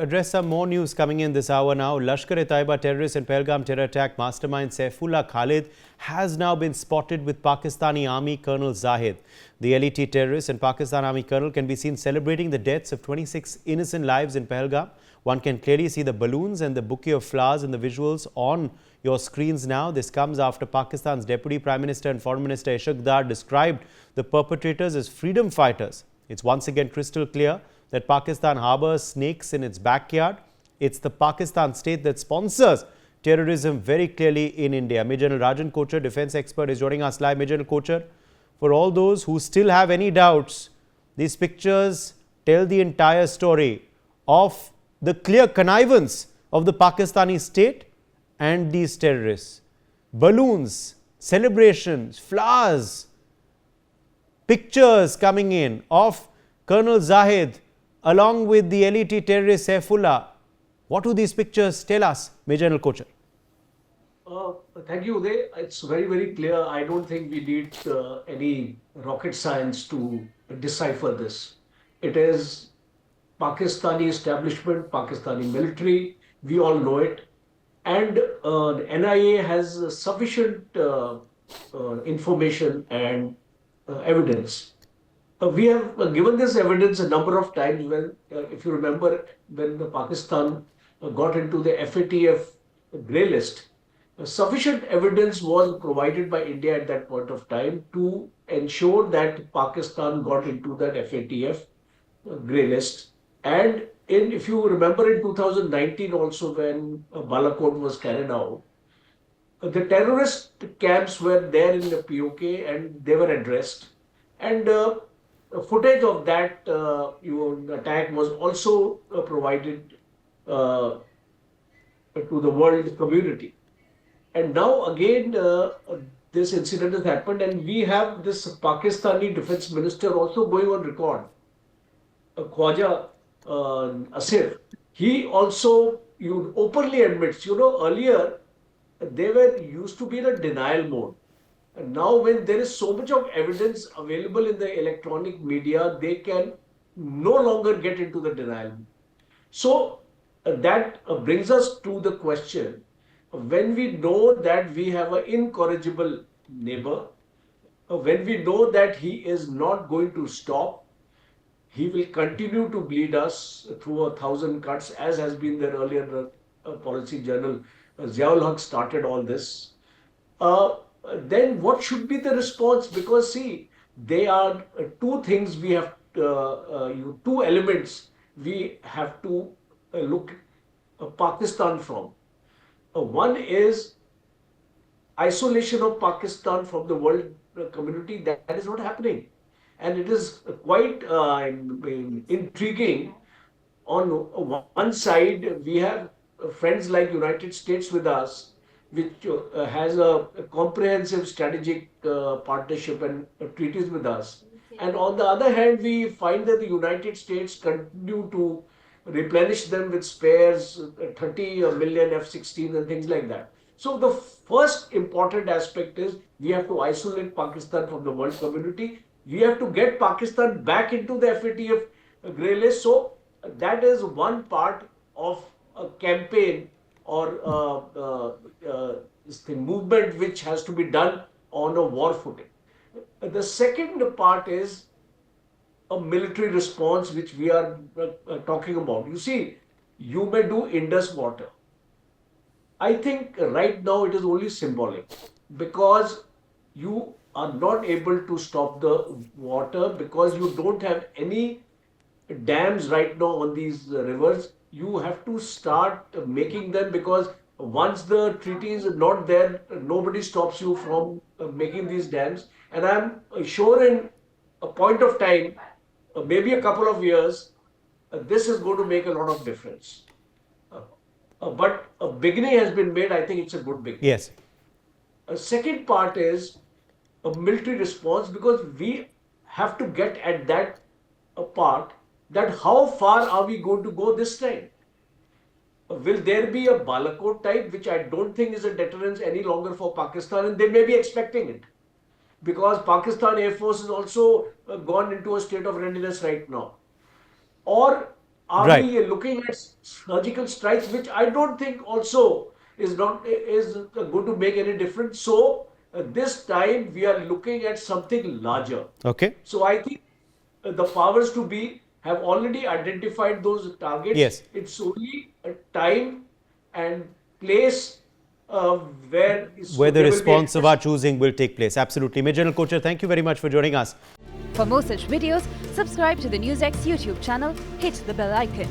Address some more news coming in this hour now. Lashkar-e-Taiba terrorist and Pahalgam terror attack mastermind Saifullah Khalid has now been spotted with Pakistani Army Colonel Zahid. The LET terrorist and Pakistan Army Colonel can be seen celebrating the deaths of 26 innocent lives in Pahalgam. One can clearly see the balloons and the bouquet of flowers in the visuals on your screens now. This comes after Pakistan's Deputy Prime Minister and Foreign Minister Ishaq Dar described the perpetrators as freedom fighters. It's once again crystal clear that Pakistan harbors snakes in its backyard. It's the Pakistan state that sponsors terrorism very clearly in India. Major General Rajan Kochar, defense expert, is joining us live. Major General Kochar, for all those who still have any doubts, these pictures tell the entire story of the clear connivance of the Pakistani state and these terrorists. Balloons, celebrations, flowers, pictures coming in of Colonel Zahid along with the LET terrorist Saifullah. What do these pictures tell us, Major General Kochar? Thank you, Uday. It's very, very clear. I don't think we need any rocket science to decipher this. It is Pakistani establishment, Pakistani military. We all know it. And the NIA has sufficient information and evidence. We have given this evidence a number of times when, if you remember, when Pakistan got into the FATF grey list, sufficient evidence was provided by India at that point of time to ensure that Pakistan got into that FATF grey list. And if you remember in 2019 also when Balakot was carried out, the terrorist camps were there in the POK and they were addressed. And footage of that attack was also provided to the world community. And now again, this incident has happened, and we have this Pakistani defense minister also going on record, Khwaja Asif. He also openly admits, earlier they were used to be in a denial mode. And now when there is so much of evidence available in the electronic media, they can no longer get into the denial. So that brings us to the question, when we know that we have an incorrigible neighbor, when we know that he is not going to stop, he will continue to bleed us through 1,000 cuts, as has been there earlier. Policy Journal Ziaul Haq started all this. Then what should be the response? Because see, there are two things we have, two elements we have to look Pakistan from. One is isolation of Pakistan from the world community. That is not happening. And it is quite intriguing. On one side, we have friends like United States with us, which has a comprehensive strategic partnership and treaties with us. And on the other hand, we find that the United States continue to replenish them with spares, 30 million F-16s and things like that. So the first important aspect is we have to isolate Pakistan from the world community. We have to get Pakistan back into the FATF grey list. So that is one part of a campaign or this movement which has to be done on a war footing. The second part is a military response which we are talking about. You see, you may do Indus water. I think right now it is only symbolic because you are not able to stop the water because you don't have any dams right now on these rivers. You have to start making them because once the treaty is not there, nobody stops you from making these dams. And I'm sure in a point of time, maybe a couple of years, this is going to make a lot of difference. But a beginning has been made. I think it's a good beginning. Yes. A second part is a military response because we have to get at that part that how far are we going to go this time? Will there be a Balakot type, which I don't think is a deterrence any longer for Pakistan, and they may be expecting it because Pakistan Air Force is also gone into a state of readiness right now. Or Army looking at surgical strikes, which I don't think also is going to make any difference. So this time we are looking at something larger. Okay. So I think the powers to be have already identified those targets. Yes. It's only a time and place where the response of our choosing will take place. Absolutely. Major General Kochhar, thank you very much for joining us. For more such videos, subscribe to the Newsx YouTube channel, hit the bell icon.